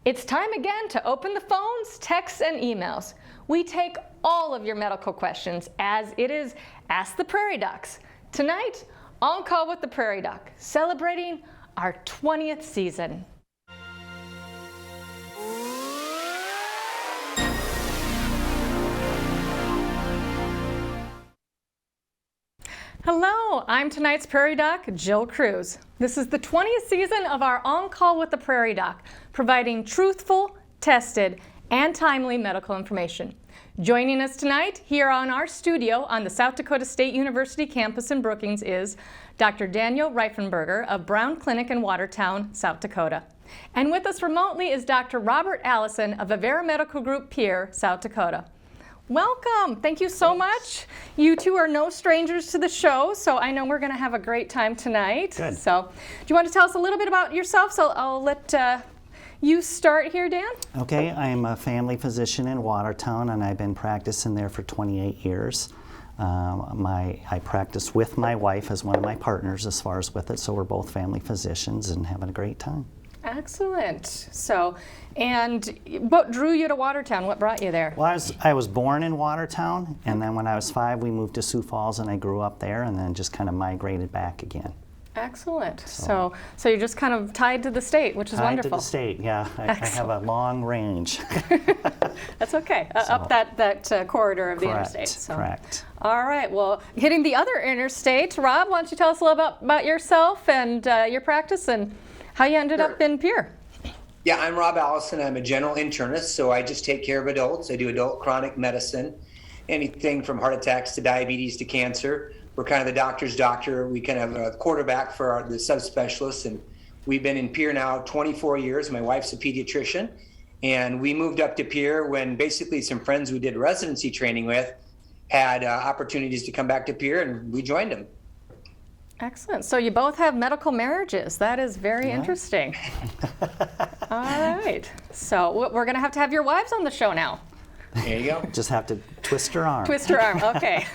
It's time again to open the phones, texts, and emails. We take all of your medical questions as it is Ask the Prairie Docs. Tonight, On Call with the Prairie Doc, celebrating our 20th season. Hello, I'm tonight's Prairie Doc, Jill Kruse. This is the 20th season of our On Call with the Prairie Doc, providing truthful, tested, and timely medical information. Joining us tonight here on our studio on the South Dakota State University campus in Brookings is Dr. Daniel Reiffenerger of Brown Clinic in Watertown, South Dakota. And with us remotely is Dr. Robert Allison of Avera Medical Group, Pierre, South Dakota. Welcome. Thank you so much. You two are no strangers to the show, so I know we're going to have a great time tonight. Good. So, do you want to tell us a little bit about yourself? So I'll let you start here, Dan. Okay, I'm a family physician in Watertown, and I've been practicing there for 28 years. I practice with my wife as one of my partners as far as with it, so we're both family physicians and having a great time. Excellent. So, and what drew you to Watertown? What brought you there? Well, I was born in Watertown, and then when I was 5, we moved to Sioux Falls, and I grew up there, and then just kind of migrated back again. Excellent. So you're just kind of tied to the state, which is wonderful. Tied to the state, yeah. I have a long range. That's okay. Up that corridor of the interstate. So. Correct. All right. Well, hitting the other interstate, Rob, why don't you tell us a little about yourself and your practice and how you ended up in Pierre? Yeah, I'm Rob Allison. I'm a general internist, so I just take care of adults. I do adult chronic medicine, anything from heart attacks to diabetes to cancer. We're kind of the doctor's doctor. We kind of a quarterback for the subspecialists, and we've been in Pierre now 24 years. My wife's a pediatrician, and we moved up to Pierre when basically some friends we did residency training with had opportunities to come back to Pierre, and we joined them. Excellent. So you both have medical marriages. That is very interesting. All right. So we're going to have your wives on the show now. There you go. Just have to twist her arm. Twist her arm. Okay.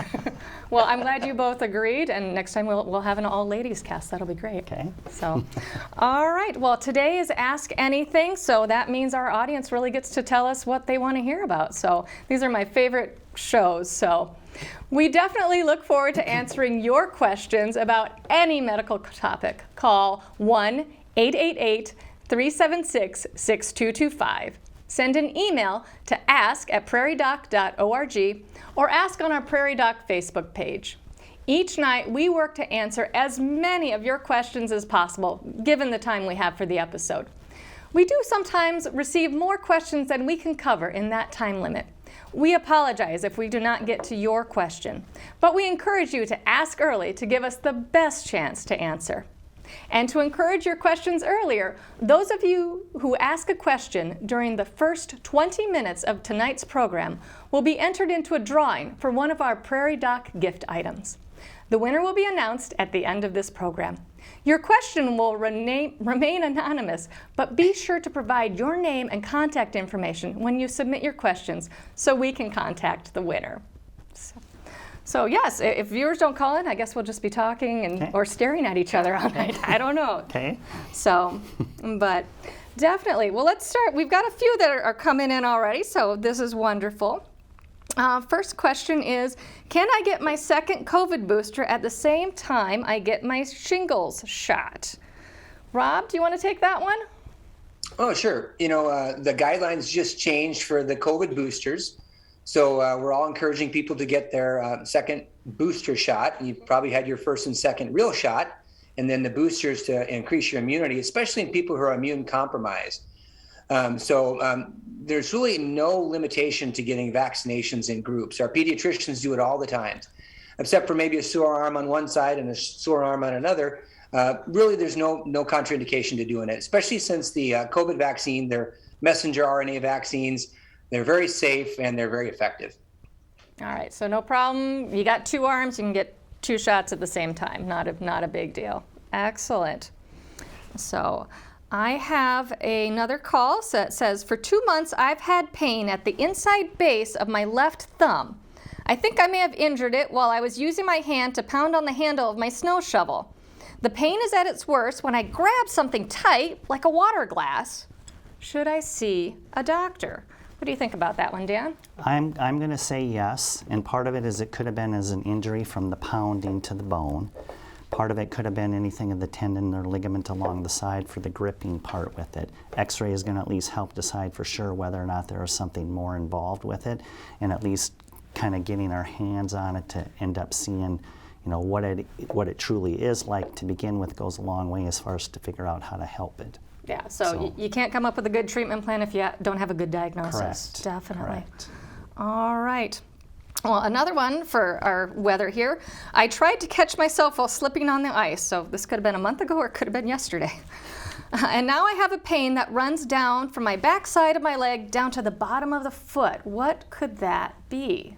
Well, I'm glad you both agreed, and next time we'll have an all-ladies cast. That'll be great. Okay. So, all right. Well, today is Ask Anything, so that means our audience really gets to tell us what they want to hear about. So these are my favorite shows. So we definitely look forward to answering your questions about any medical topic. Call 1-888-376-6225. Send an email to ask@prairiedoc.org or ask on our Prairie Doc Facebook page. Each night, we work to answer as many of your questions as possible, given the time we have for the episode. We do sometimes receive more questions than we can cover in that time limit. We apologize if we do not get to your question, but we encourage you to ask early to give us the best chance to answer. And to encourage your questions earlier, those of you who ask a question during the first 20 minutes of tonight's program will be entered into a drawing for one of our Prairie Doc gift items. The winner will be announced at the end of this program. Your question will remain anonymous, but be sure to provide your name and contact information when you submit your questions so we can contact the winner. So yes, if viewers don't call in, I guess we'll just be talking or staring at each other all night. I don't know. Okay. So, but definitely. Well, let's start. We've got a few that are coming in already, so this is wonderful. First question is, can I get my second COVID booster at the same time I get my shingles shot? Rob, do you want to take that one? Oh, sure. You know, the guidelines just changed for the COVID boosters. So we're all encouraging people to get their second booster shot. You've probably had your first and second real shot, and then the boosters to increase your immunity, especially in people who are immune compromised. There's really no limitation to getting vaccinations in groups. Our pediatricians do it all the time, except for maybe a sore arm on one side and a sore arm on another. Really, there's no contraindication to doing it, especially since the COVID vaccine, they're messenger RNA vaccines. They're very safe and they're very effective. All right, so no problem. You got 2 arms, you can get 2 shots at the same time. Not a big deal. Excellent. So I have another call that says, for 2 months I've had pain at the inside base of my left thumb. I think I may have injured it while I was using my hand to pound on the handle of my snow shovel. The pain is at its worst when I grab something tight, like a water glass. should I see a doctor? What do you think about that one, Dan? I'm going to say yes, and part of it is it could have been as an injury from the pounding to the bone. Part of it could have been anything of the tendon or ligament along the side for the gripping part with it. X-ray is going to at least help decide for sure whether or not there is something more involved with it, and at least kind of getting our hands on it to end up seeing, you know, what it truly is like to begin with goes a long way as far as to figure out how to help it. Yeah, so you can't come up with a good treatment plan if you don't have a good diagnosis. Correct. Definitely. Correct. All right. Well, another one for our weather here. I tried to catch myself while slipping on the ice, so this could have been a month ago or it could have been yesterday. And now I have a pain that runs down from my back side of my leg down to the bottom of the foot. What could that be?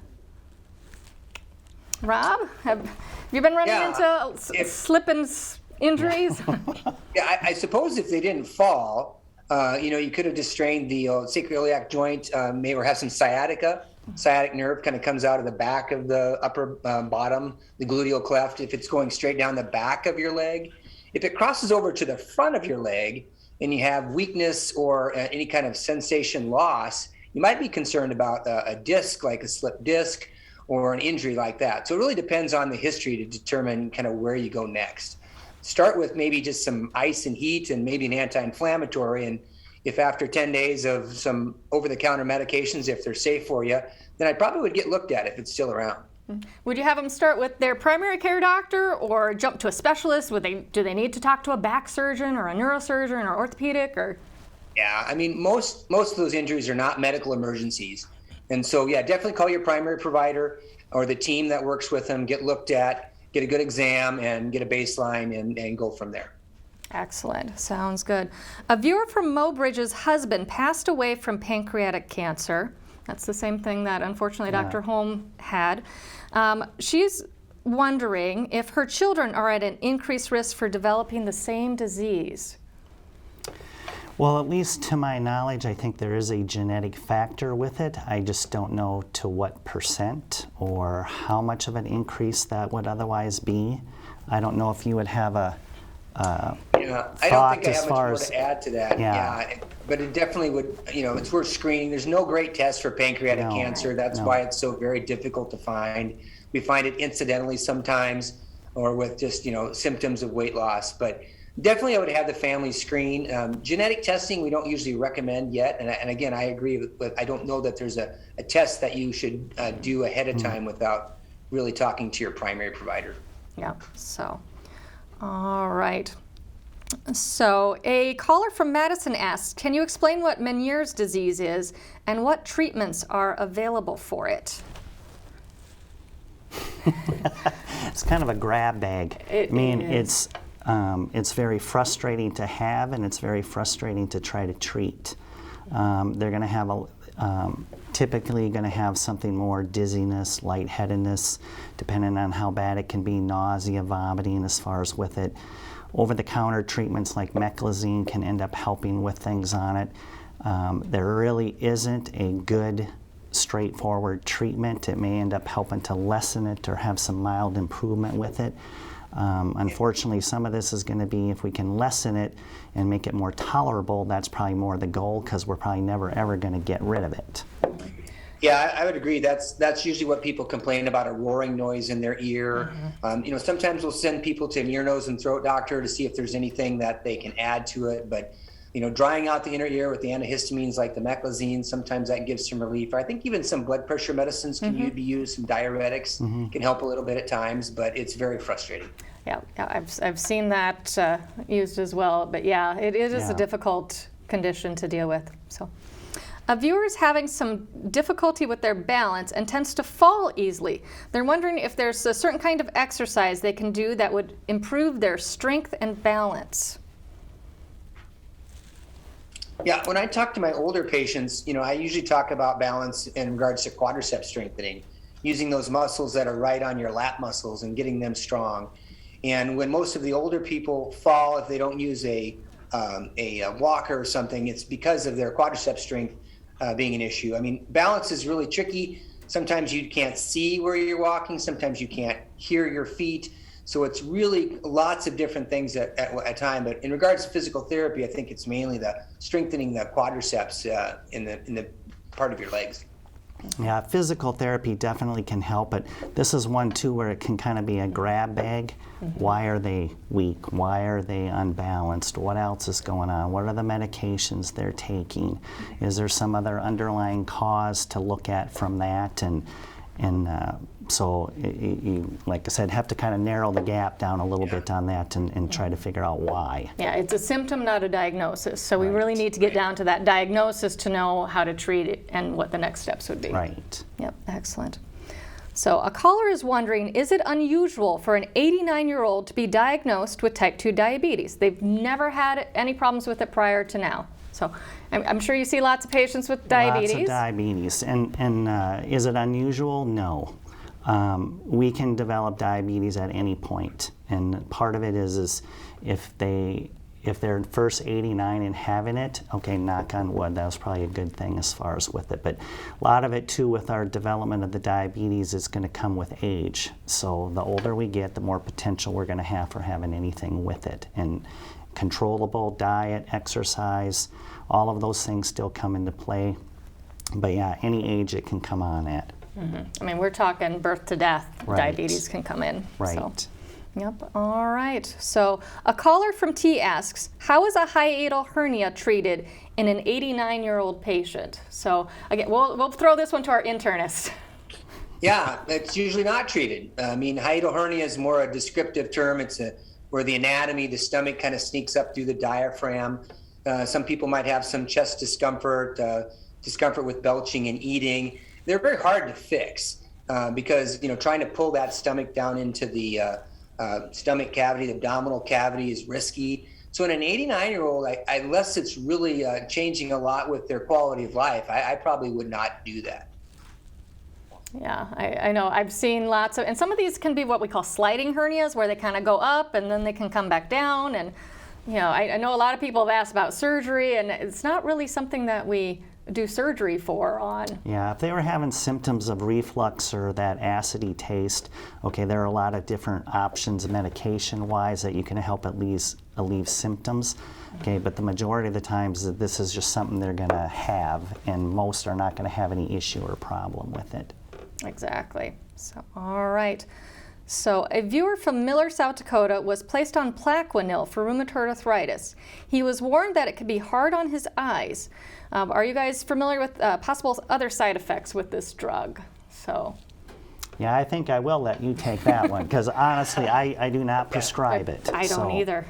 Rob, have you been running into slip and injuries? Yeah, I suppose if they didn't fall, you could have just strained the sacroiliac joint, or have some sciatica. Sciatic nerve kind of comes out of the back of the upper bottom, the gluteal cleft, if it's going straight down the back of your leg. If it crosses over to the front of your leg and you have weakness or any kind of sensation loss, you might be concerned about a disc, like a slipped disc, or an injury like that. So it really depends on the history to determine kind of where you go next. Start with maybe just some ice and heat and maybe an anti-inflammatory. And if after 10 days of some over-the-counter medications, if they're safe for you, then I probably would get looked at if it's still around. Would you have them start with their primary care doctor or jump to a specialist? Do they need to talk to a back surgeon or a neurosurgeon or orthopedic? Or? Yeah, I mean, most of those injuries are not medical emergencies. And so, yeah, definitely call your primary provider or the team that works with them, get looked at, get a good exam, and get a baseline and go from there. Excellent. Sounds good. A viewer from Mobridge's husband passed away from pancreatic cancer. That's the same thing that, unfortunately, Dr. Holm had. She's wondering if her children are at an increased risk for developing the same disease. Well, at least to my knowledge, I think there is a genetic factor with it. I just don't know to what percent or how much of an increase that would otherwise be. I don't know if you would have a I don't think I have much more to add to that. Yeah. But it definitely would, it's worth screening. There's no great test for pancreatic cancer. That's why it's so very difficult to find. We find it incidentally sometimes or with just, symptoms of weight loss. But definitely I would have the family screen. Genetic testing we don't usually recommend yet. And again, I agree with I don't know that there's a test that you should do ahead of time without really talking to your primary provider. Yeah, so. All right. So a caller from Madison asked, can you explain what Meniere's disease is and what treatments are available for it? It's kind of a grab bag. It's very frustrating to have, and it's very frustrating to try to treat. They're going to have typically going to have something more dizziness, lightheadedness, depending on how bad it can be, nausea, vomiting as far as with it. Over-the-counter treatments like meclizine can end up helping with things on it. There really isn't a good, straightforward treatment. It may end up helping to lessen it or have some mild improvement with it. Unfortunately, some of this is going to be, if we can lessen it and make it more tolerable, that's probably more the goal, because we're probably never ever going to get rid of it. Yeah, I would agree. That's usually what people complain about, a roaring noise in their ear. Sometimes we'll send people to an ear, nose, and throat doctor to see if there's anything that they can add to it. But drying out the inner ear with the antihistamines like the meclizine, sometimes that gives some relief. I think even some blood pressure medicines can be used, some diuretics can help a little bit at times, but it's very frustrating. Yeah, I've seen that used as well, but yeah, it is a difficult condition to deal with. So, a viewer is having some difficulty with their balance and tends to fall easily. They're wondering if there's a certain kind of exercise they can do that would improve their strength and balance. Yeah, when I talk to my older patients, I usually talk about balance in regards to quadriceps strengthening, using those muscles that are right on your lat muscles and getting them strong. And when most of the older people fall, if they don't use a walker or something, it's because of their quadriceps strength being an issue. I mean, balance is really tricky. Sometimes you can't see where you're walking. Sometimes you can't hear your feet. So it's really lots of different things at a time. But in regards to physical therapy, I think it's mainly the strengthening the quadriceps in the part of your legs. Yeah, physical therapy definitely can help, but this is one too where it can kind of be a grab bag. Why are they weak? Why are they unbalanced? What else is going on? What are the medications they're taking? Is there some other underlying cause to look at from that? So you, like I said, have to kind of narrow the gap down a little bit on that and try to figure out why. Yeah, it's a symptom, not a diagnosis. So we Right. really need to get down to that diagnosis to know how to treat it and what the next steps would be. Right. Yep, excellent. So a caller is wondering, is it unusual for an 89-year-old to be diagnosed with type 2 diabetes? They've never had any problems with it prior to now. So I'm sure you see lots of patients with diabetes. Lots of diabetes. And is it unusual? No. We can develop diabetes at any point. And part of it is if they're first 89 and having it, okay, knock on wood, that was probably a good thing as far as with it. But a lot of it too with our development of the diabetes is going to come with age. So the older we get, the more potential we're going to have for having anything with it. And controllable diet, exercise, all of those things still come into play. But yeah, any age it can come on at. I mean, we're talking birth to death. Right. Diabetes can come in. Right. So. Yep. All right. So a caller from T asks, how is a hiatal hernia treated in an 89-year-old patient? So again, we'll throw this one to our internist. Yeah, it's usually not treated. I mean, hiatal hernia is more a descriptive term. It's where the anatomy, the stomach kind of sneaks up through the diaphragm. Some people might have some chest discomfort, discomfort with belching and eating. They're very hard to fix because, trying to pull that stomach down into the stomach cavity, the abdominal cavity is risky. So in an 89-year-old, unless it's really changing a lot with their quality of life, I probably would not do that. Yeah, I know. I've seen lots of, and some of these can be what we call sliding hernias, where they kind of go up and then they can come back down. And, I know a lot of people have asked about surgery, and it's not really something that we do surgery for on. Yeah, if they were having symptoms of reflux or that acidy taste, okay, there are a lot of different options medication-wise that you can help alleviate symptoms. Okay, but the majority of the times this is just something they're going to have, and most are not going to have any issue or problem with it. Exactly. So, all right. So, a viewer from Miller, South Dakota was placed on Plaquenil for rheumatoid arthritis. He was warned that it could be hard on his eyes. Are you guys familiar with possible other side effects with this drug? So. Yeah, I think I will let you take that one, because honestly, I do not prescribe it. I don't either.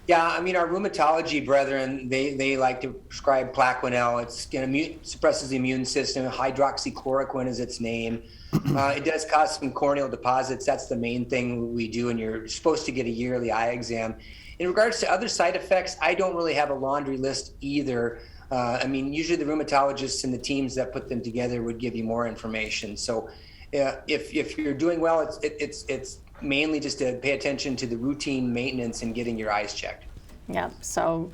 Yeah, I mean, our rheumatology brethren, they like to prescribe Plaquenil. It suppresses the immune system. Hydroxychloroquine is its name. It does cause some corneal deposits. That's the main thing we do, and you're supposed to get a yearly eye exam. In regards to other side effects, I don't really have a laundry list either. I mean, usually the rheumatologists and the teams that put them together would give you more information. So if you're doing well, it's mainly just to pay attention to the routine maintenance and getting your eyes checked. Yeah, so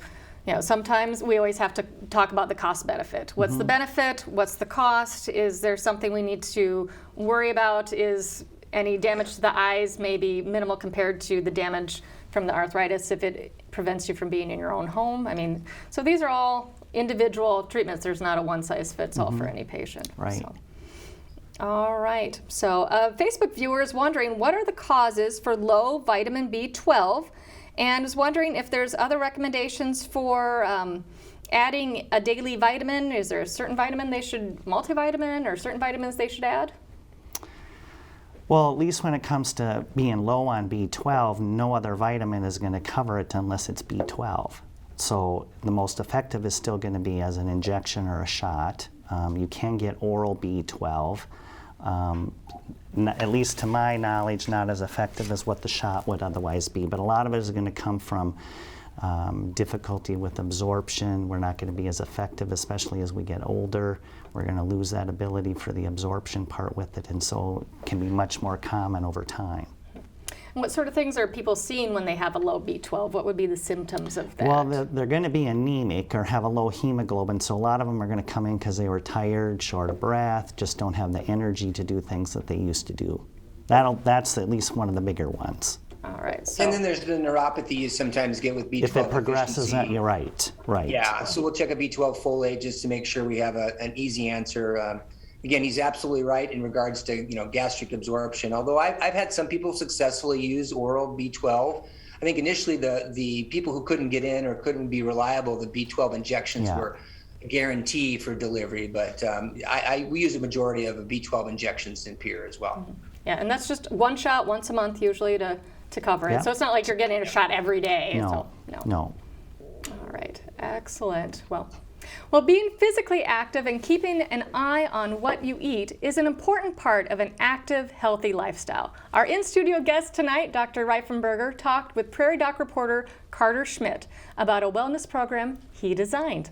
sometimes we always have to talk about the cost benefit. What's the benefit? What's the cost? Is there something we need to worry about? Is any damage to the eyes maybe minimal compared to the damage from the arthritis if it prevents you from being in your own home? I mean, so these are all individual treatments. There's not a one-size-fits-all for any patient. Right. So. All right. So a Facebook viewer is wondering, what are the causes for low vitamin B12? And is wondering if there's other recommendations for adding a daily vitamin. Is there a certain vitamin they should, multivitamin, or certain vitamins they should add? Well, at least when it comes to being low on B12, no other vitamin is going to cover it unless it's B12. So the most effective is still going to be as an injection or a shot. You can get oral B12. At least to my knowledge, not as effective as what the shot would otherwise be. But a lot of it is going to come from difficulty with absorption. We're not going to be as effective, especially as we get older. We're going to lose that ability for the absorption part with it, and so it can be much more common over time. And what sort of things are people seeing when they have a low B12? What would be the symptoms of that? Well, they're going to be anemic or have a low hemoglobin, so a lot of them are going to come in because they were tired, short of breath, just don't have the energy to do things that they used to do. That's at least one of the bigger ones. All right. So. And then there's the neuropathy you sometimes get with B12 If it progresses, deficiency. you're right. Yeah, so we'll check a B12 folate just to make sure we have an easy answer. Again, he's absolutely right in regards to gastric absorption. Although I've had some people successfully use oral B12. I think initially the people who couldn't get in or couldn't be reliable, the B12 injections were a guarantee for delivery. But we use a majority of B12 injections in Pierre as well. Yeah, and that's just one shot once a month usually to cover it. Yeah. So it's not like you're getting a shot every day. No. All right, excellent. Well, being physically active and keeping an eye on what you eat is an important part of an active, healthy lifestyle. Our in-studio guest tonight, Dr. Reiffenerger, talked with Prairie Doc reporter Carter Schmidt about a wellness program he designed.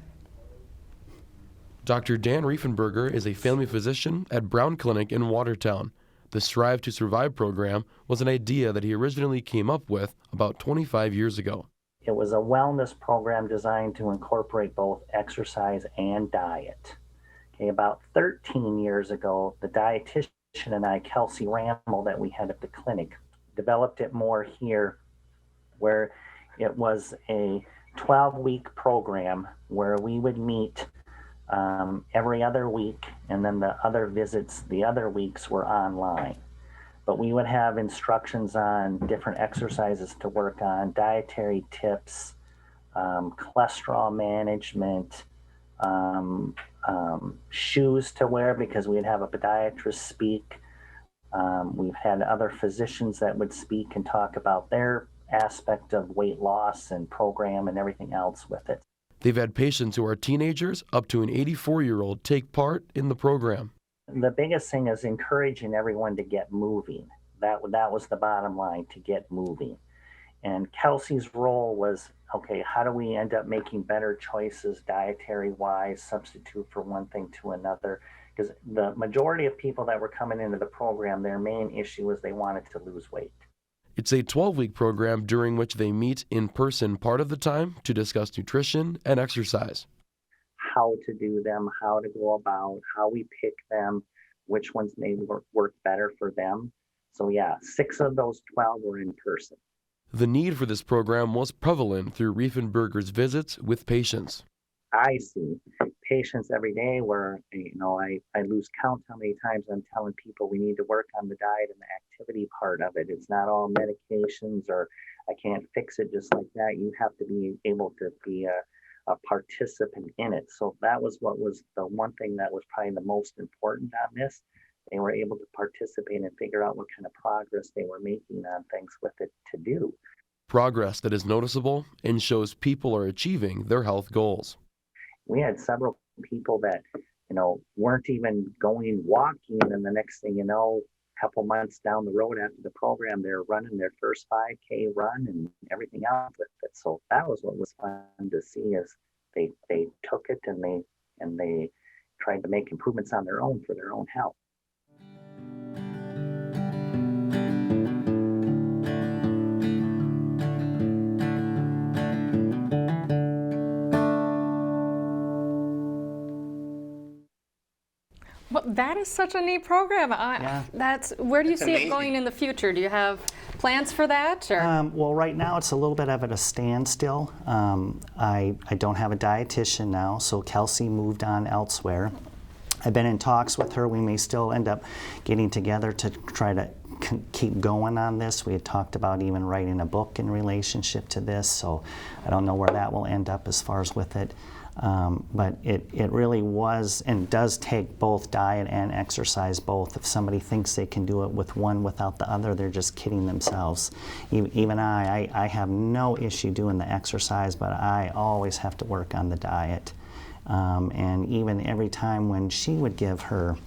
Dr. Dan Reiffenerger is a family physician at Brown Clinic in Watertown. The Strive to Survive program was an idea that he originally came up with about 25 years ago. It was a wellness program designed to incorporate both exercise and diet. Okay, about 13 years ago, the dietitian and I, Kelsey Ramel, that we had at the clinic, developed it more here, where it was a 12-week program where we would meet every other week, and then the other visits, the other weeks, were online. But we would have instructions on different exercises to work on, dietary tips, cholesterol management, shoes to wear, because we'd have a podiatrist speak. We've had other physicians that would speak and talk about their aspect of weight loss and program and everything else with it. They've had patients who are teenagers up to an 84-year-old take part in the program. The biggest thing is encouraging everyone to get moving. That was the bottom line, to get moving. And Kelsey's role was, okay, how do we end up making better choices dietary-wise, substitute for one thing to another? Because the majority of people that were coming into the program, their main issue was they wanted to lose weight. It's a 12-week program during which they meet in person part of the time to discuss nutrition and exercise. How to do them, how to go about, how we pick them, which ones may work better for them. So 6 of those 12 were in person. The need for this program was prevalent through Reiffenerger's visits with patients. I see patients every day where, I lose count how many times I'm telling people we need to work on the diet and the activity part of it. It's not all medications or I can't fix it just like that. You have to be able to be a participant in it. So that was what was the one thing that was probably the most important on this. They were able to participate and figure out what kind of progress they were making on things with it to do. Progress that is noticeable and shows people are achieving their health goals. We had several people that, weren't even going walking, and the next thing you know, a couple months down the road after the program, they're running their first 5K run and everything else with it. So that was what was fun to see, is they took it and they tried to make improvements on their own for their own health. Well, that is such a neat program. Where do you see it going in the future? Do you have plans for that? Or? Well, right now it's a little bit of at a standstill. I don't have a dietitian now, so Kelsey moved on elsewhere. I've been in talks with her. We may still end up getting together to try to keep going on this. We had talked about even writing a book in relationship to this, so I don't know where that will end up as far as with it. But it really was and does take both diet and exercise both. If somebody thinks they can do it with one without the other, they're just kidding themselves. Even I have no issue doing the exercise, but I always have to work on the diet. And even every time when she would give her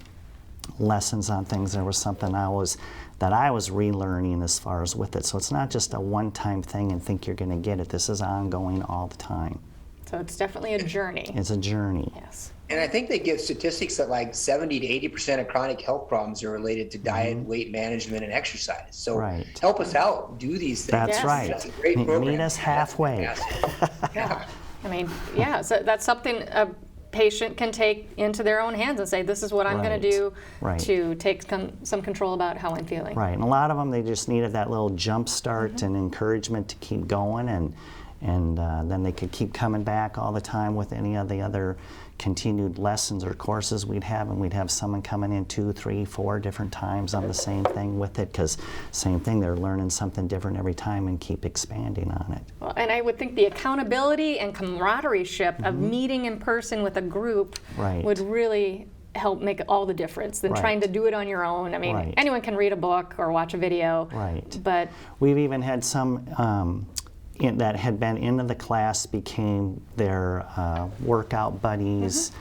lessons on things, there was something that I was relearning as far as with it. So it's not just a one-time thing and think you're going to get it. This is ongoing all the time. So it's definitely a journey. It's a journey. Yes. And I think they give statistics that like 70 to 80% of chronic health problems are related to diet, weight management, and exercise. So help us out. Do these things. That's right. That's a great program. Meet us halfway. Yeah. I mean, so that's something patient can take into their own hands and say, this is what I'm going to do Right. to take some control about how I'm feeling. Right, and a lot of them, they just needed that little jump start and encouragement to keep going, and then they could keep coming back all the time with any of the other continued lessons or courses we'd have, and we'd have someone coming in 2, 3, 4 different times on the same thing with it, because same thing, they're learning something different every time and keep expanding on it. Well, and I would think the accountability and camaraderie-ship of meeting in person with a group Right. would really help make all the difference than Right. trying to do it on your own. I mean, Right. anyone can read a book or watch a video, Right. but We've even had some that had been into the class became their workout buddies,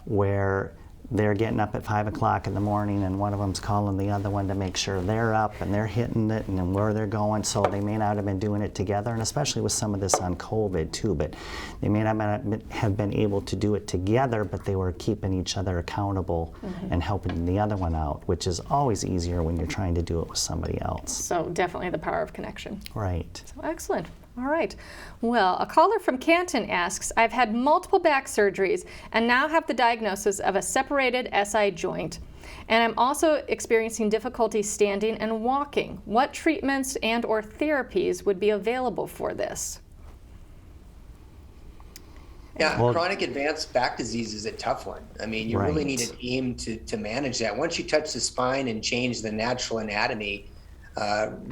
where they're getting up at 5 o'clock in the morning, and one of them's calling the other one to make sure they're up and they're hitting it and then where they're going. So they may not have been doing it together, and especially with some of this on COVID too, but they may not have been able to do it together, but they were keeping each other accountable and helping the other one out, which is always easier when you're trying to do it with somebody else. so definitely the power of connection. Right. So excellent. All right. Well, a caller from Canton asks, I've had multiple back surgeries and now have the diagnosis of a separated SI joint. And I'm also experiencing difficulty standing and walking. What treatments and or therapies would be available for this? Yeah, Well- chronic advanced back disease is a tough one. I mean, you really Right. need a team to manage that. Once you touch the spine and change the natural anatomy,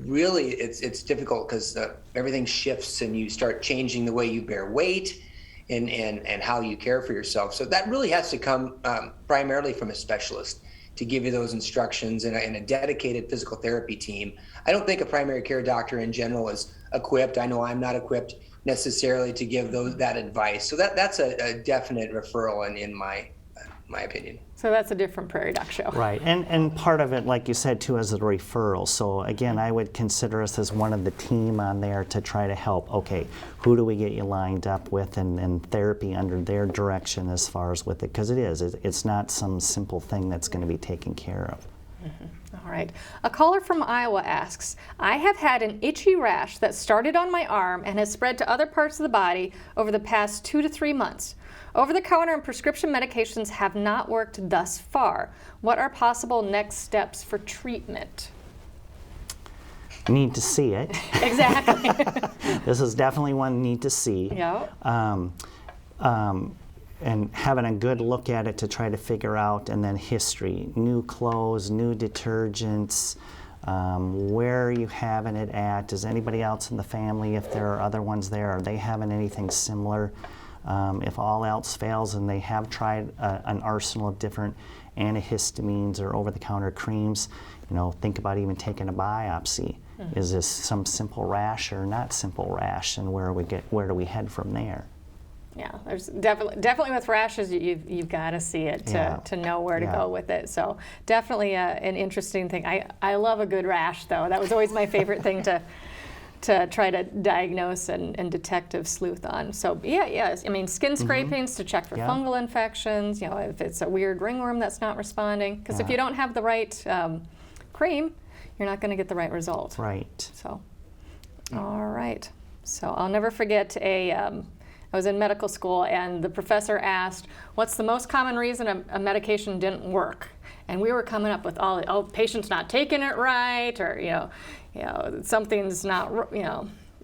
really it's difficult because everything shifts and you start changing the way you bear weight and how you care for yourself. So that really has to come primarily from a specialist to give you those instructions and a dedicated physical therapy team. I don't think a primary care doctor in general is equipped. I know I'm not equipped necessarily to give that advice. So that's a definite referral in my opinion. So that's a different Prairie Doc show. Right, and part of it, like you said too, is a referral. So again, I would consider us as one of the team on there to try to help. Okay, who do we get you lined up with, and therapy under their direction as far as with it, because it's not some simple thing that's going to be taken care of. All right. A caller from Iowa asks, I have had an itchy rash that started on my arm and has spread to other parts of the body over the past 2 to 3 months. Over-the-counter and prescription medications have not worked thus far. What are possible next steps for treatment? Need to see it. Exactly. This is definitely one need to see. Yeah. And having a good look at it to try to figure out, and then history, new clothes, new detergents, where are you having it at? Does anybody else in the family, if there are other ones there, are they having anything similar? If all else fails and they have tried an arsenal of different antihistamines or over-the-counter creams, think about even taking a biopsy. Is this some simple rash or not simple rash, and where do we head from there? Yeah, there's definitely with rashes, you've got to see it to know where to go with it. So definitely an interesting thing. I love a good rash, though. That was always my favorite thing to try to diagnose and detective sleuth on. So yes, I mean skin scrapings to check for fungal infections. If it's a weird ringworm that's not responding, because if you don't have the right cream, you're not going to get the right result. Right. So, all right. So I'll never forget I was in medical school, and the professor asked, what's the most common reason a medication didn't work? And we were coming up with all patient's not taking it right, or, something's not,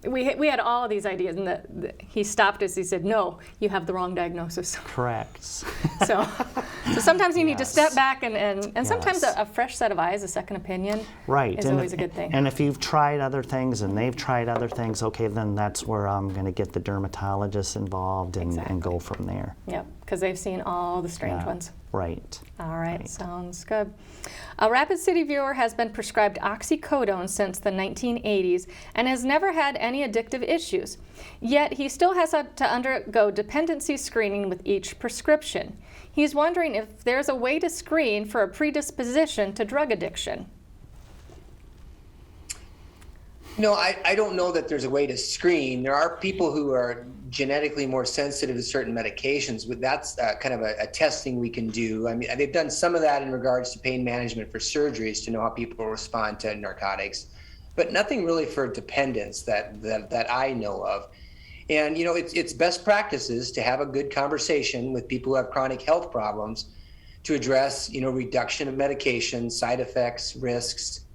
we had all of these ideas, and he stopped us. He said, no, you have the wrong diagnosis. Correct. So sometimes you need to step back, and sometimes a fresh set of eyes, a second opinion, is always a good thing. And if you've tried other things and they've tried other things, okay, then that's where I'm going to get the dermatologist involved and go from there. Yep, because they've seen all the strange ones. Right. All right, sounds good. A Rapid City viewer has been prescribed oxycodone since the 1980s and has never had any addictive issues. Yet he still has to undergo dependency screening with each prescription. He's wondering if there's a way to screen for a predisposition to drug addiction. No, I don't know that there's a way to screen. There are people who are genetically more sensitive to certain medications, but that's kind of a testing we can do. I mean, they've done some of that in regards to pain management for surgeries to know how people respond to narcotics, but nothing really for dependence that I know of. And, you know, it's best practices to have a good conversation with people who have chronic health problems to address, you know, reduction of medication, side effects, risks.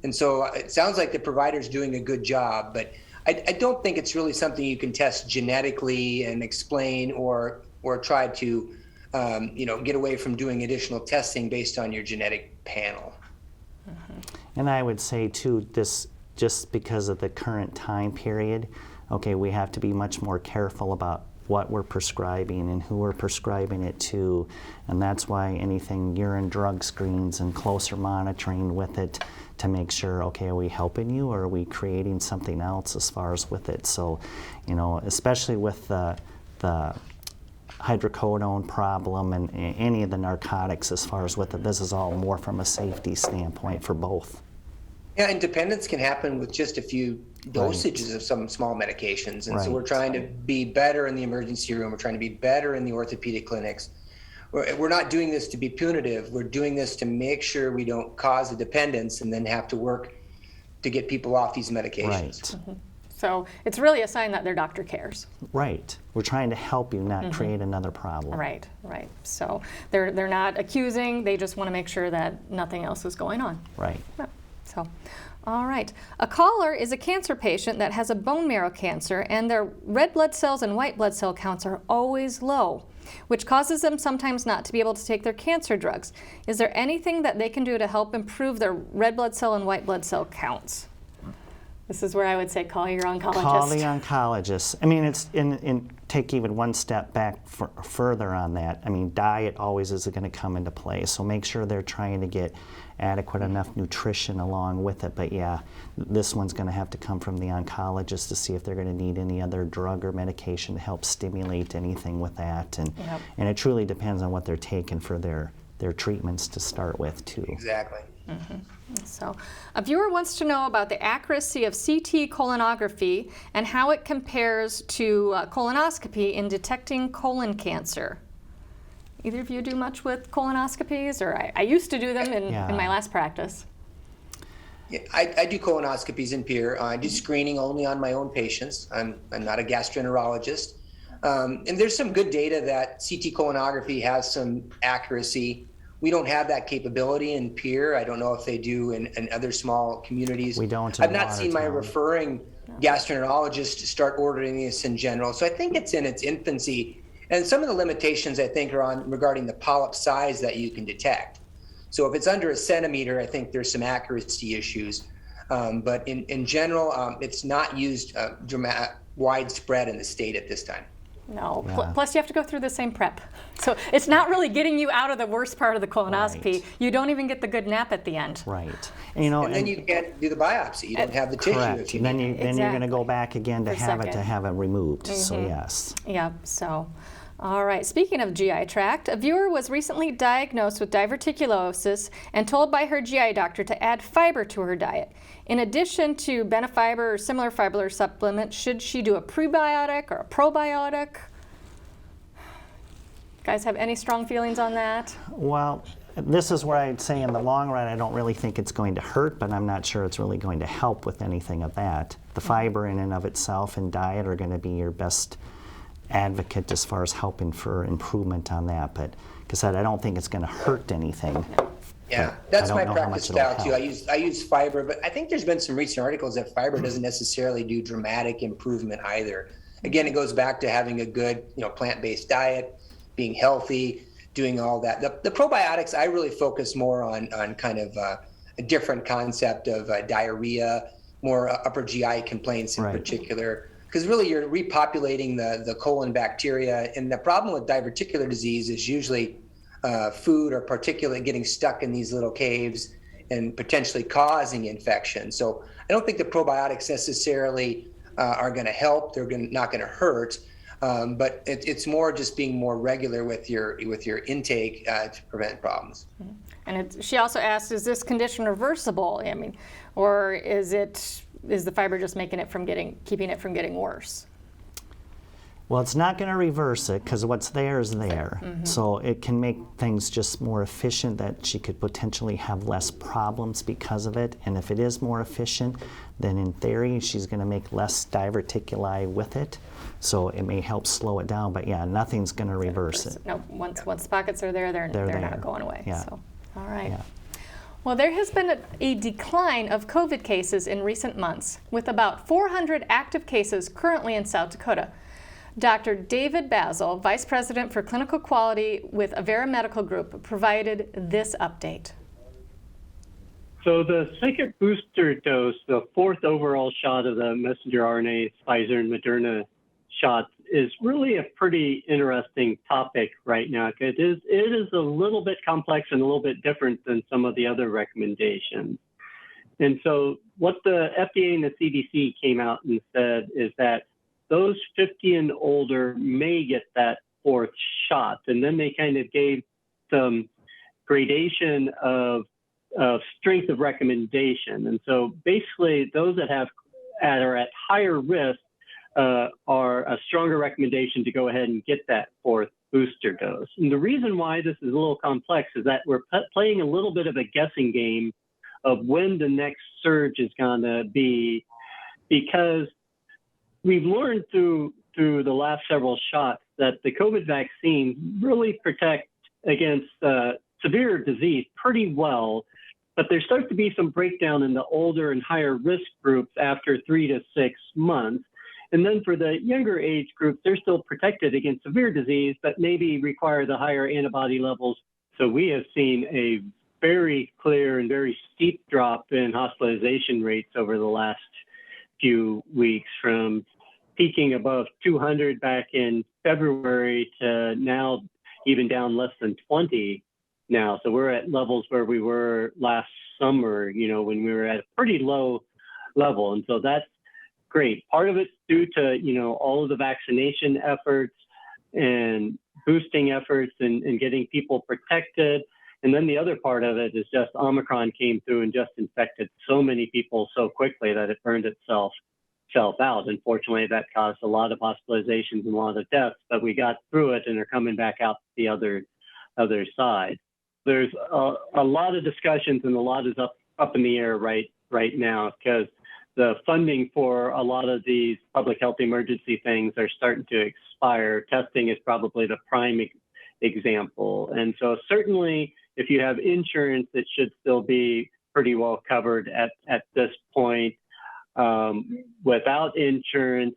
And so it sounds like the provider's doing a good job, but I don't think it's really something you can test genetically and explain or try to, you know, get away from doing additional testing based on your genetic panel. And I would say too, this just because of the current time period, okay, we have to be much more careful about what we're prescribing and who we're prescribing it to, and that's why anything urine drug screens and closer monitoring with it to make sure, okay, are we helping you or are we creating something else as far as with it? So, you know, especially with the hydrocodone problem and any of the narcotics as far as with it, this is all more from a safety standpoint for both. Yeah, and dependence can happen with just a few dosages of some small medications. And so we're trying to be better in the emergency room. We're trying to be better in the orthopedic clinics. We're not doing this to be punitive. We're doing this to make sure we don't cause a dependence and then have to work to get people off these medications. Right. So it's really a sign that their doctor cares. Right. We're trying to help you, not create another problem. Right, right. So they're not accusing, they just want to make sure that nothing else is going on. Right. Yeah. So, all right. A caller is a cancer patient that has a bone marrow cancer, and their red blood cells and white blood cell counts are always low, which causes them sometimes not to be able to take their cancer drugs. Is there anything that they can do to help improve their red blood cell and white blood cell counts? This is where I would say call your oncologist. Call the oncologist. I mean, it's take even one step back further on that. I mean, diet always is going to come into play, so make sure they're trying to get adequate enough nutrition along with it. But yeah, this one's going to have to come from the oncologist to see if they're going to need any other drug or medication to help stimulate anything with that. And and it truly depends on what they're taking for their treatments to start with too. Exactly. So, a viewer wants to know about the accuracy of CT colonography and how it compares to colonoscopy in detecting colon cancer. Either of you do much with colonoscopies? Or I used to do them in my last practice. Yeah, I do colonoscopies in Pierre. I do screening only on my own patients. I'm not a gastroenterologist. And there's some good data that CT colonography has some accuracy. We don't have that capability in Pierre. I don't know if they do in other small communities. We don't. I've not seen my referring gastroenterologist start ordering this in general. So I think it's in its infancy. And some of the limitations I think are on regarding the polyp size that you can detect. So if it's under a centimeter, I think there's some accuracy issues. But in general, it's not used widespread in the state at this time. No, plus you have to go through the same prep. So it's not really getting you out of the worst part of the colonoscopy. Right. You don't even get the good nap at the end. Right. And, you know, and then you can't do the biopsy. You don't have the tissue. correct. If you Then need it. you're going to go back again to For have second. it removed. So yes. Yeah, so, all right. Speaking of GI tract, a viewer was recently diagnosed with diverticulosis and told by her GI doctor to add fiber to her diet. In addition to Benefiber or similar fiber supplement, should she do a prebiotic or a probiotic? Guys have any strong feelings on that? Well, this is where I'd say in the long run, I don't really think it's going to hurt, but I'm not sure it's really going to help with anything of that. The fiber in and of itself and diet are going to be your best advocate as far as helping for improvement on that. But like I said, I don't think it's going to hurt anything. Yeah, But that's I my don't know how practice much it'll style too. help. I use fiber, but I think there's been some recent articles that fiber doesn't necessarily do dramatic improvement either. Again, it goes back to having a good, plant-based diet, being healthy, doing all that. The probiotics, I really focus more on kind of a different concept of diarrhea, more upper GI complaints in particular, because really you're repopulating the colon bacteria. And the problem with diverticular disease is usually food or particulate getting stuck in these little caves and potentially causing infection. So I don't think the probiotics necessarily are going to help. They're not going to hurt. But it's more just being more regular with your intake to prevent problems. And she also asked, is this condition reversible? I mean, or is the fiber just keeping it from getting worse? Well, it's not going to reverse it because what's there is there. So it can make things just more efficient, that she could potentially have less problems because of it. And if it is more efficient, then in theory she's going to make less diverticuli with it. So it may help slow it down, but yeah, nothing's going to reverse it. No, once the pockets are there, they're there. not going away. Yeah. So, all right. Yeah. Well, there has been a decline of COVID cases in recent months, with about 400 active cases currently in South Dakota. Dr. David Basil, Vice President for Clinical Quality with Avera Medical Group, provided this update. So the second booster dose, the fourth overall shot of the messenger RNA, Pfizer and Moderna shots, is really a pretty interesting topic right now. It is a little bit complex and a little bit different than some of the other recommendations. And so what the FDA and the CDC came out and said is that those 50 and older may get that fourth shot. And then they kind of gave some gradation of strength of recommendation. And so basically those that are at higher risk are a stronger recommendation to go ahead and get that fourth booster dose. And the reason why this is a little complex is that we're playing a little bit of a guessing game of when the next surge is going to be, because we've learned through the last several shots that the COVID vaccines really protect against severe disease pretty well, but there starts to be some breakdown in the older and higher risk groups after 3 to 6 months. And then for the younger age groups, they're still protected against severe disease, but maybe require the higher antibody levels. So we have seen a very clear and very steep drop in hospitalization rates over the last few weeks, from peaking above 200 back in February to now even down less than 20 now. So we're at levels where we were last summer, when we were at a pretty low level. And so that's great. Part of it's due to, all of the vaccination efforts and boosting efforts and getting people protected. And then the other part of it is just Omicron came through and just infected so many people so quickly that it burned itself out. Unfortunately, that caused a lot of hospitalizations and a lot of deaths, but we got through it and are coming back out the other side. There's a lot of discussions, and a lot is up in the air right now, because the funding for a lot of these public health emergency things are starting to expire. Testing is probably the prime example. And so certainly if you have insurance, it should still be pretty well covered at this point. Without insurance,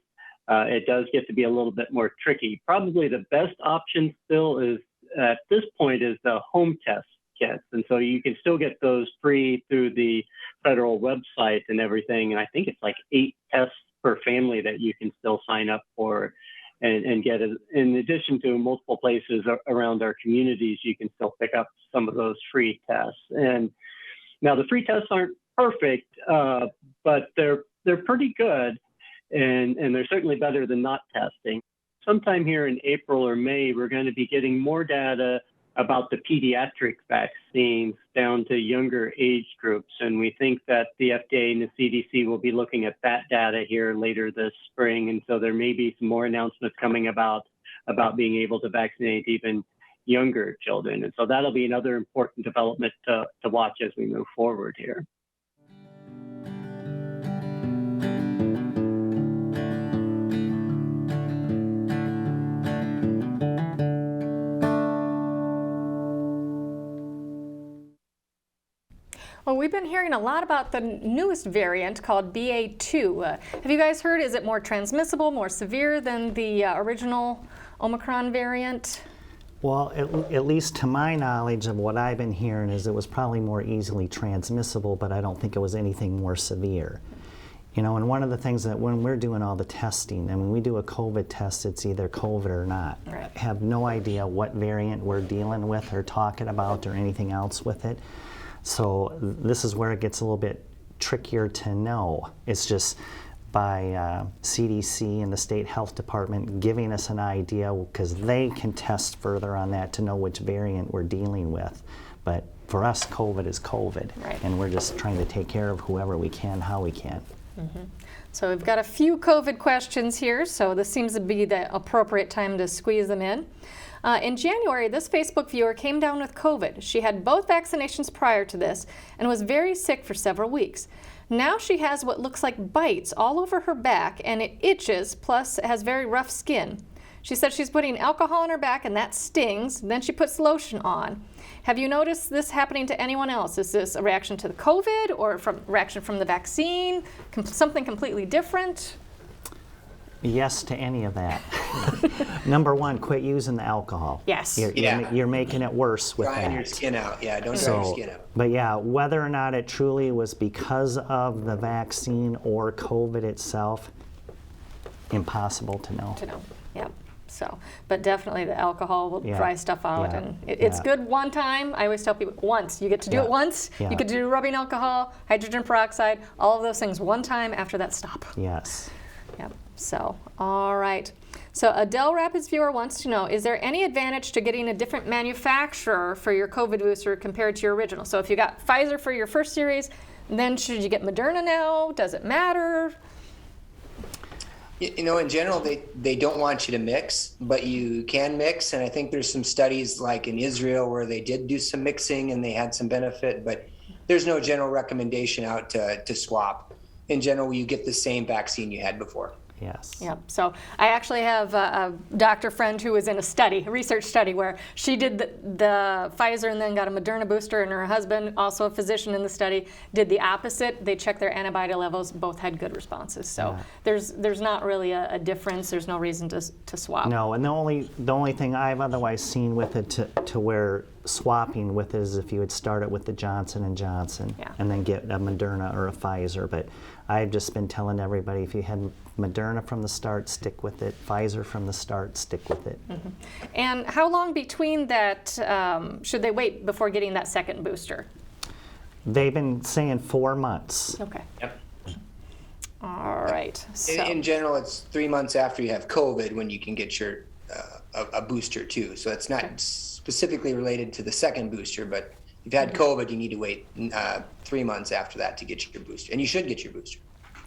it does get to be a little bit more tricky. Probably the best option still is, at this point, is the home test kits. And so you can still get those free through the federal website and everything. And I think it's like 8 tests per family that you can still sign up for and get it. In addition to multiple places around our communities, you can still pick up some of those free tests. And now the free tests aren't perfect, but they're pretty good, and they're certainly better than not testing. Sometime here in April or May, we're going to be getting more data about the pediatric vaccines down to younger age groups, and we think that the FDA and the CDC will be looking at that data here later this spring, and so there may be some more announcements coming about being able to vaccinate even younger children, and so that'll be another important development to watch as we move forward here. Well, we've been hearing a lot about the newest variant called BA2. Have you guys heard, is it more transmissible, more severe than the original Omicron variant? Well, at least to my knowledge of what I've been hearing is it was probably more easily transmissible, but I don't think it was anything more severe. And one of the things that when we're doing all the testing, and when we do a COVID test, it's either COVID or not. Right. I have no idea what variant we're dealing with or talking about or anything else with it. So this is where it gets a little bit trickier to know. It's just by CDC and the state health department giving us an idea, because they can test further on that to know which variant we're dealing with. But for us, COVID is COVID, right, and we're just trying to take care of whoever we can, how we can. So we've got a few COVID questions here, so this seems to be the appropriate time to squeeze them in. In January, this Facebook viewer came down with COVID. She had both vaccinations prior to this and was very sick for several weeks. Now she has what looks like bites all over her back, and it itches, plus has very rough skin. She said she's putting alcohol on her back and that stings. Then she puts lotion on. Have you noticed this happening to anyone else? Is this a reaction to the COVID or reaction from the vaccine? Something completely different? Yes to any of that. Number one, quit using the alcohol. Yes. You're making it worse with Drying that. your skin out. Yeah, don't dry your skin out. But yeah, whether or not it truly was because of the vaccine or COVID itself, impossible to know. Yep. So, but definitely the alcohol will dry stuff out, Yeah. and it's good one time. I always tell people once. You get to do it once. Yeah. You get to do rubbing alcohol, hydrogen peroxide, all of those things one time. After that, stop. Yes. Yep. So, all right. So Adele Rapids viewer wants to know, is there any advantage to getting a different manufacturer for your COVID booster compared to your original? So if you got Pfizer for your first series, then should you get Moderna now? Does it matter? You know, in general, they don't want you to mix, but you can mix. And I think there's some studies like in Israel where they did do some mixing and they had some benefit, but there's no general recommendation out to swap. In general, you get the same vaccine you had before. Yes. Yep. So I actually have a doctor friend who was in a research study, where she did the Pfizer and then got a Moderna booster, and her husband, also a physician in the study, did the opposite. They checked their antibody levels, both had good responses. So there's not really a difference. There's no reason to swap. No, and the only thing I've otherwise seen with it to where swapping with it is if you would start it with the Johnson & Johnson and then get a Moderna or a Pfizer. But I've just been telling everybody, if you had Moderna from the start, stick with it. Pfizer from the start, stick with it. Mm-hmm. And how long between that should they wait before getting that second booster? They've been saying 4 months. Okay. Yep. All right. So. In general, it's 3 months after you have COVID when you can get your a booster too. So it's not specifically related to the second booster, but if you've had COVID, you need to wait 3 months after that to get your booster, and you should get your booster.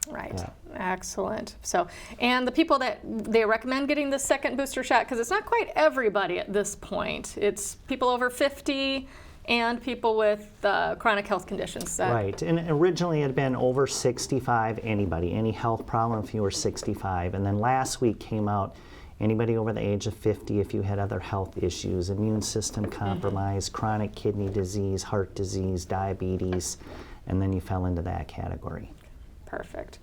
Right. Yeah. Excellent. So, and the people that they recommend getting the second booster shot, because it's not quite everybody at this point. It's people over 50 and people with chronic health conditions. Right. And originally it had been over 65, anybody, any health problem if you were 65. And then last week came out, anybody over the age of 50 if you had other health issues, immune system compromise, chronic kidney disease, heart disease, diabetes, and then you fell into that category. Perfect.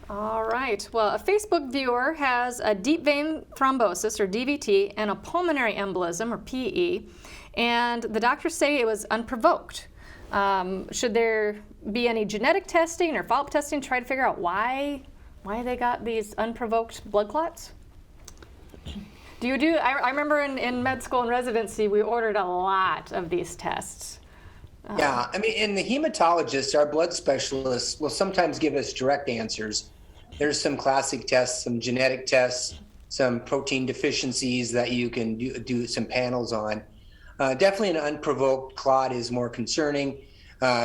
All right. Well, a Facebook viewer has a deep vein thrombosis, or DVT, and a pulmonary embolism, or PE, and the doctors say it was unprovoked. Should there be any genetic testing or follow-up testing to try to figure out why they got these unprovoked blood clots? I remember in med school and residency, we ordered a lot of these tests. Yeah, I mean, and the hematologists, our blood specialists, will sometimes give us direct answers. There's some classic tests, some genetic tests, some protein deficiencies that you can do some panels on. Definitely an unprovoked clot is more concerning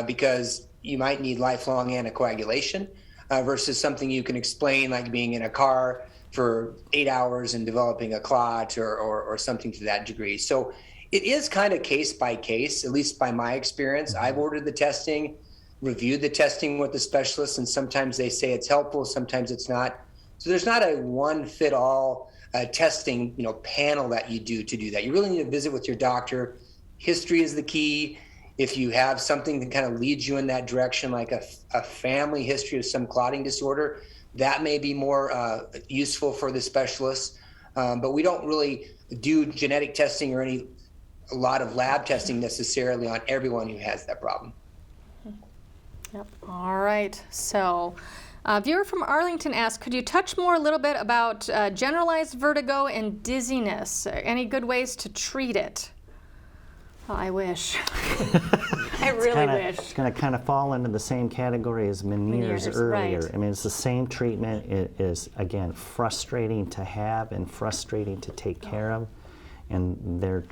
because you might need lifelong anticoagulation versus something you can explain, like being in a car for 8 hours and developing a clot or something to that degree. So it is kind of case by case, at least by my experience. I've ordered the testing, reviewed the testing with the specialists, and sometimes they say it's helpful, sometimes it's not. So there's not a one-fit-all testing panel that you do to do that. You really need to visit with your doctor. History is the key. If you have something that kind of leads you in that direction, like a family history of some clotting disorder, that may be more useful for the specialist. But we don't really do genetic testing or a lot of lab testing necessarily on everyone who has that problem. Yep. All right. So, a viewer from Arlington asked, could you touch more a little bit about generalized vertigo and dizziness? Any good ways to treat it? Oh, I wish. I really wish. It's going to kind of fall into the same category as Meniere's earlier. Right. I mean, it's the same treatment. It is, again, frustrating to have and frustrating to take care of. And there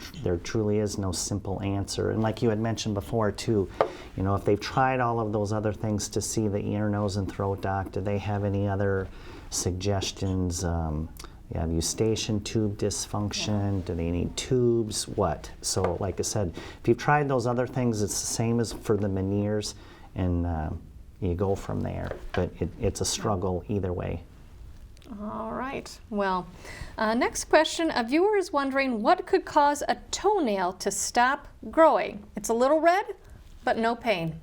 truly is no simple answer. And like you had mentioned before too, you know, if they've tried all of those other things to see the ear, nose, and throat doc, do they have any other suggestions? You have eustachian tube dysfunction. Do they need tubes? What? So like I said, if you've tried those other things, it's the same as for the Meniere's, and you go from there. But it's a struggle either way. All right. Well, next question. A viewer is wondering what could cause a toenail to stop growing. It's a little red, but no pain.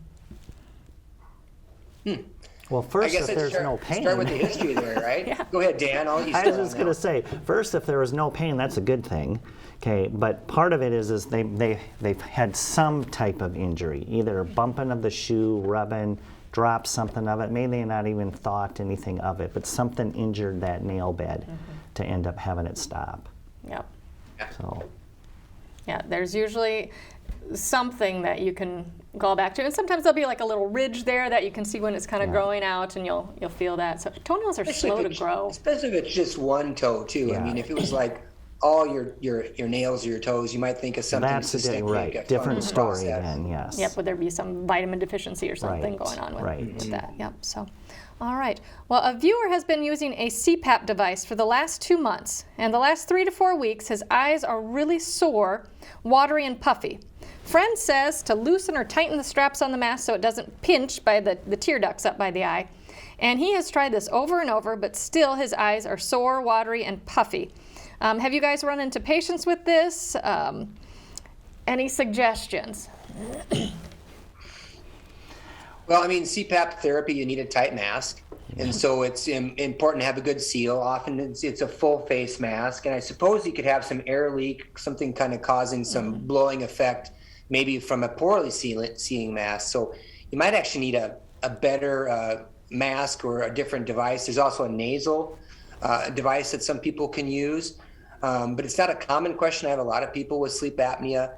Well, first, if there's no pain. Start with the history there, right? Yeah. Go ahead, Dan. I'll let you I start was just on going to that. say, first, if there was no pain, that's a good thing. Okay, but part of it is they've had some type of injury, either bumping of the shoe, rubbing, dropped something of it. Maybe they not even thought anything of it, but something injured that nail bed to end up having it stop. Yep. So, Yeah, there's usually something that you can go back to, and sometimes there'll be like a little ridge there that you can see when it's kind of growing out, and you'll feel that. So toenails are slow to grow. Especially if it's just one toe too. Yeah. I mean, if it was like all your nails or your toes, you might think of something that's a systemic. right. Different story then, yes. Yep, would there be some vitamin deficiency or something Right, going on with, right. with that? Yep, so, all right. Well, a viewer has been using a CPAP device for the last 2 months, and the last 3 to 4 weeks, his eyes are really sore, watery, and puffy. Friend says to loosen or tighten the straps on the mask so it doesn't pinch by the tear ducts up by the eye. And he has tried this over and over, but still his eyes are sore, watery, and puffy. Have you guys run into patients with this? Any suggestions? Well, I mean, CPAP therapy, you need a tight mask. And so it's important to have a good seal. Often it's a full face mask. And I suppose you could have some air leak, something kind of causing some blowing effect, maybe from a poorly sealing mask. So you might actually need a better mask or a different device. There's also a nasal device that some people can use. But it's not a common question. I have a lot of people with sleep apnea.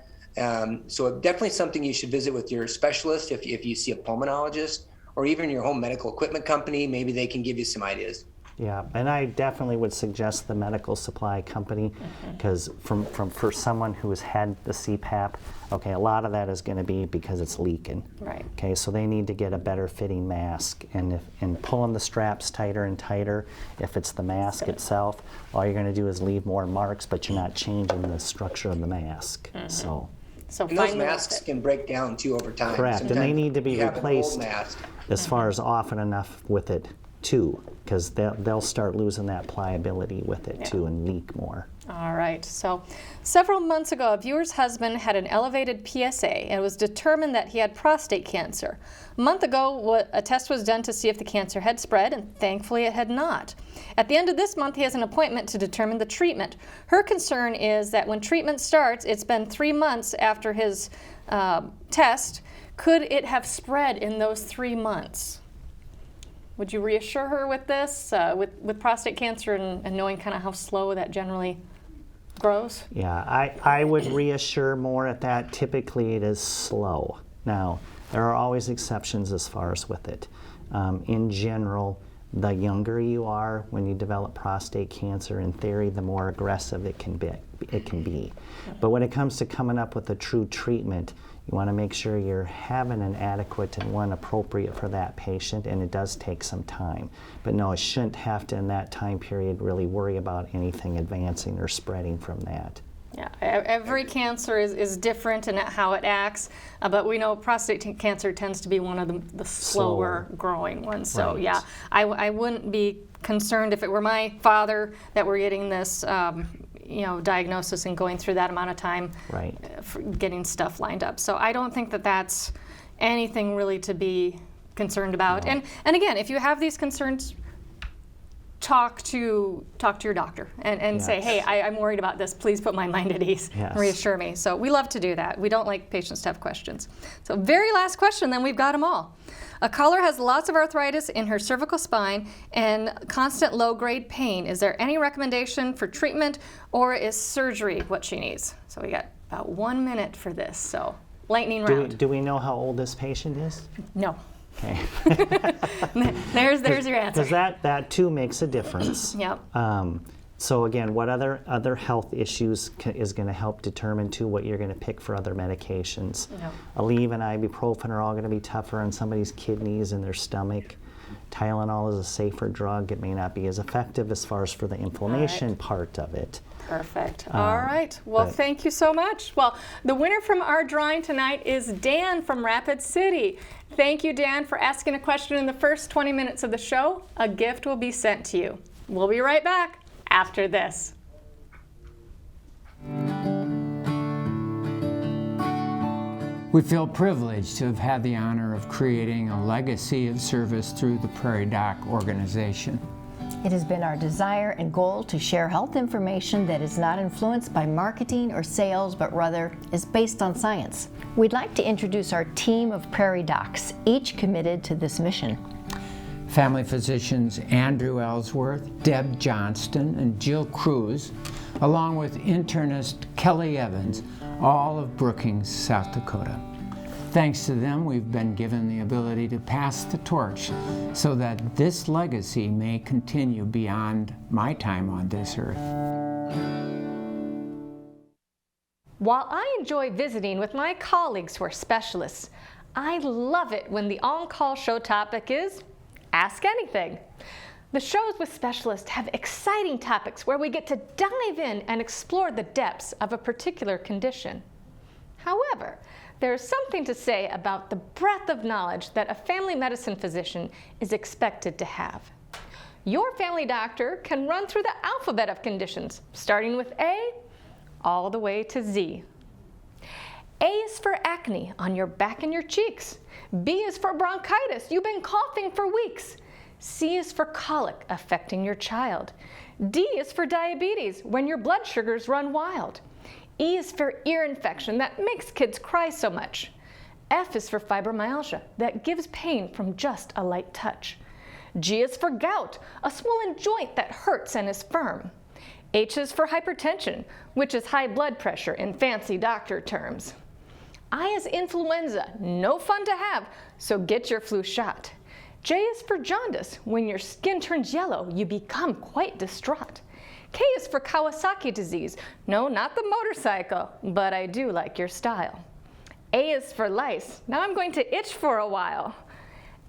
So definitely something you should visit with your specialist if you see a pulmonologist, or even your home medical equipment company. Maybe they can give you some ideas. Yeah, and I definitely would suggest the medical supply company, because for someone who has had the CPAP, okay, a lot of that is going to be because it's leaking. Right. Okay, so they need to get a better fitting mask, and pulling the straps tighter and tighter. If it's the mask itself, all you're going to do is leave more marks, but you're not changing the structure of the mask. So And those masks can break down too over time. correct, and they Sometimes need to be you have an old replaced mask. as far as often enough with it too, because they'll start losing that pliability with it too and leak more. All right, so several months ago, a viewer's husband had an elevated PSA and it was determined that he had prostate cancer. A month ago, a test was done to see if the cancer had spread, and thankfully it had not. At the end of this month, he has an appointment to determine the treatment. Her concern is that when treatment starts, it's been 3 months after his test. Could it have spread in those 3 months? Would you reassure her with this, with prostate cancer and knowing kind of how slow that generally grows? Yeah, I would reassure more at that. Typically it is slow. Now, there are always exceptions as far as with it. In general, the younger you are when you develop prostate cancer, in theory, the more aggressive it can be. But when it comes to coming up with a true treatment, you want to make sure you're having an adequate and one appropriate for that patient, and it does take some time. But no, it shouldn't have to, in that time period, really worry about anything advancing or spreading from that. Yeah, every cancer is different in how it acts, but we know prostate cancer tends to be one of the slower growing ones. So Right. yeah, I wouldn't be concerned if it were my father that were getting this diagnosis and going through that amount of time Right. for getting stuff lined up. So I don't think that that's anything really to be concerned about. No. And again, if you have these concerns, talk to your doctor and say, Yes. hey, I'm worried about this. Please put my mind at ease. Yes. Reassure me. So we love to do that. We don't like patients to have questions. So very last question, then we've got them all. A caller has lots of arthritis in her cervical spine and constant low-grade pain. Is there any recommendation for treatment, or is surgery what she needs? So we got about 1 minute for this. So lightning round. Do we know how old this patient is? No. Okay. There's your answer. Because that too makes a difference. Yep. So again, what other health issues is going to help determine too what you're going to pick for other medications. Yep. Aleve and ibuprofen are all going to be tougher on somebody's kidneys and their stomach. Tylenol is a safer drug. It may not be as effective as far as for the inflammation part of it. Perfect. All right. Well, thank you so much. Well, the winner from our drawing tonight is Dan from Rapid City. Thank you, Dan, for asking a question in the first 20 minutes of the show. A gift will be sent to you. We'll be right back after this. We feel privileged to have had the honor of creating a legacy of service through the Prairie Doc organization. It has been our desire and goal to share health information that is not influenced by marketing or sales, but rather is based on science. We'd like to introduce our team of Prairie Docs, each committed to this mission. Family physicians Andrew Ellsworth, Deb Johnston, and Jill Kruse, along with internist Kelly Evans, all of Brookings, South Dakota. Thanks to them, we've been given the ability to pass the torch so that this legacy may continue beyond my time on this earth. While I enjoy visiting with my colleagues who are specialists, I love it when the on-call show topic is Ask Anything. The shows with specialists have exciting topics where we get to dive in and explore the depths of a particular condition. However, there is something to say about the breadth of knowledge that a family medicine physician is expected to have. Your family doctor can run through the alphabet of conditions, starting with A all the way to Z. A is for acne on your back and your cheeks. B is for bronchitis. You've been coughing for weeks. C is for colic affecting your child. D is for diabetes, when your blood sugars run wild. E is for ear infection that makes kids cry so much. F is for fibromyalgia that gives pain from just a light touch. G is for gout, a swollen joint that hurts and is firm. H is for hypertension, which is high blood pressure in fancy doctor terms. I is influenza, no fun to have, so get your flu shot. J is for jaundice, when your skin turns yellow, you become quite distraught. K is for Kawasaki disease, no, not the motorcycle, but I do like your style. A is for lice, now I'm going to itch for a while.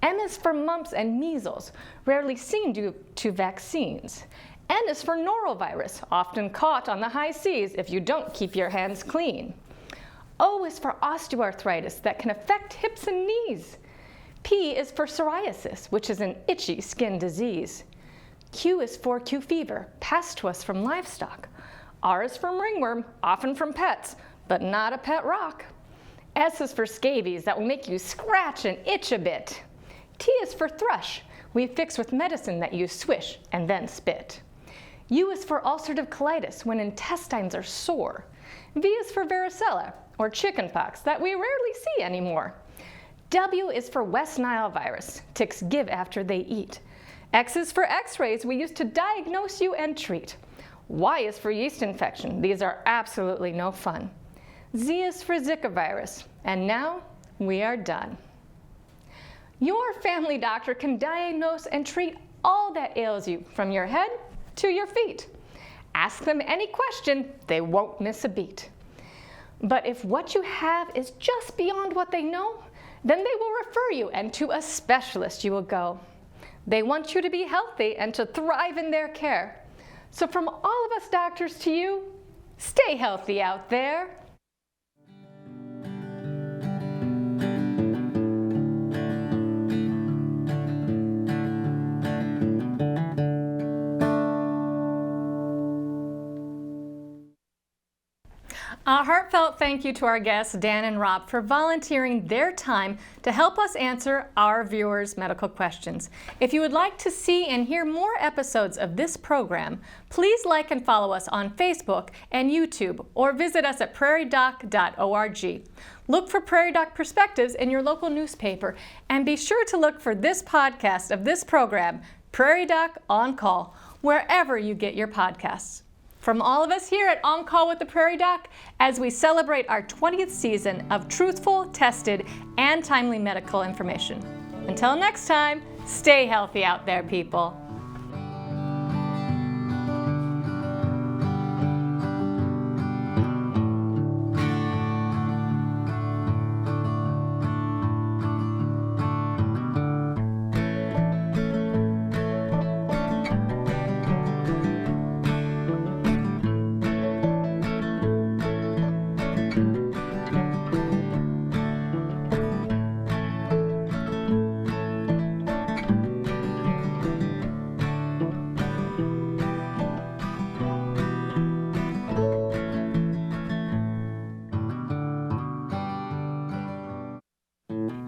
M is for mumps and measles, rarely seen due to vaccines. N is for norovirus, often caught on the high seas if you don't keep your hands clean. O is for osteoarthritis that can affect hips and knees. P is for psoriasis, which is an itchy skin disease. Q is for Q fever, passed to us from livestock. R is for ringworm, often from pets, but not a pet rock. S is for scabies that will make you scratch and itch a bit. T is for thrush, we fix with medicine that you swish and then spit. U is for ulcerative colitis when intestines are sore. V is for varicella, or chickenpox that we rarely see anymore. W is for West Nile virus, ticks give after they eat. X is for x-rays we use to diagnose you and treat. Y is for yeast infection, these are absolutely no fun. Z is for Zika virus, and now we are done. Your family doctor can diagnose and treat all that ails you from your head to your feet. Ask them any question, they won't miss a beat. But if what you have is just beyond what they know, then they will refer you and to a specialist you will go. They want you to be healthy and to thrive in their care. So from all of us doctors to you, stay healthy out there. A heartfelt thank you to our guests, Dan and Rob, for volunteering their time to help us answer our viewers' medical questions. If you would like to see and hear more episodes of this program, please like and follow us on Facebook and YouTube, or visit us at prairiedoc.org. Look for Prairie Doc Perspectives in your local newspaper, and be sure to look for this podcast of this program, Prairie Doc On Call, wherever you get your podcasts. From all of us here at On Call with the Prairie Doc, as we celebrate our 20th season of truthful, tested, and timely medical information. Until next time, stay healthy out there, people.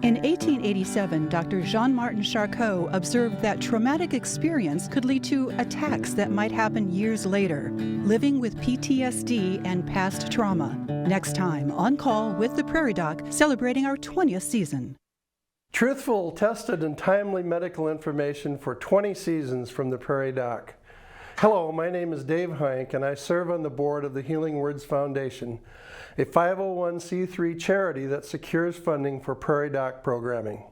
In 1887, Dr. Jean-Martin Charcot observed that traumatic experience could lead to attacks that might happen years later, living with PTSD and past trauma. Next time, On Call with the Prairie Doc, celebrating our 20th season. Truthful, tested, and timely medical information for 20 seasons from the Prairie Doc. Hello, my name is Dave Heinck, and I serve on the board of the Healing Words Foundation, a 501c3 charity that secures funding for Prairie Doc programming.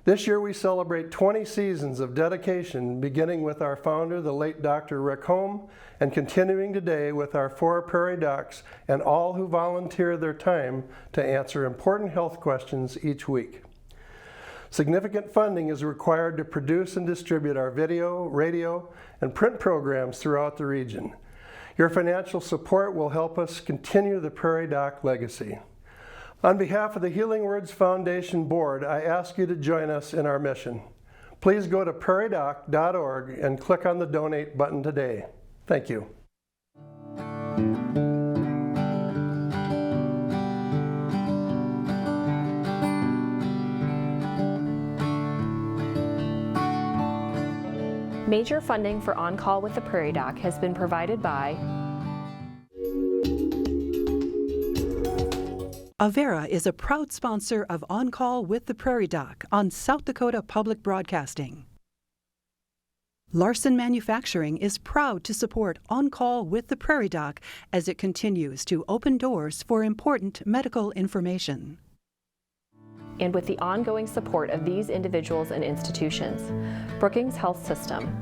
This year we celebrate 20 seasons of dedication, beginning with our founder, the late Dr. Rick Holm, and continuing today with our 4 Prairie Docs and all who volunteer their time to answer important health questions each week. Significant funding is required to produce and distribute our video, radio, and print programs throughout the region. Your financial support will help us continue the Prairie Doc legacy. On behalf of the Healing Words Foundation Board, I ask you to join us in our mission. Please go to prairiedoc.org and click on the Donate button today. Thank you. Major funding for On Call with the Prairie Doc has been provided by Avera is a proud sponsor of On Call with the Prairie Doc on South Dakota Public Broadcasting. Larson Manufacturing is proud to support On Call with the Prairie Doc as it continues to open doors for important medical information. and with the ongoing support of these individuals and institutions: Brookings Health System,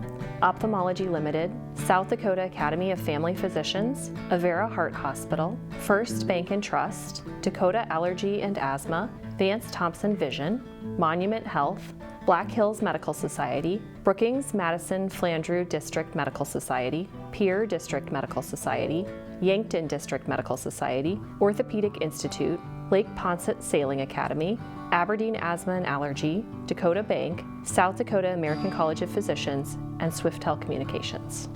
Ophthalmology Limited, South Dakota Academy of Family Physicians, Avera Heart Hospital, First Bank and Trust, Dakota Allergy and Asthma, Vance Thompson Vision, Monument Health, Black Hills Medical Society, Brookings Madison Flandreau District Medical Society, Pierre District Medical Society, Yankton District Medical Society, Orthopedic Institute, Lake Poncet Sailing Academy, Aberdeen Asthma and Allergy, Dakota Bank, South Dakota American College of Physicians, and Swiftel Communications.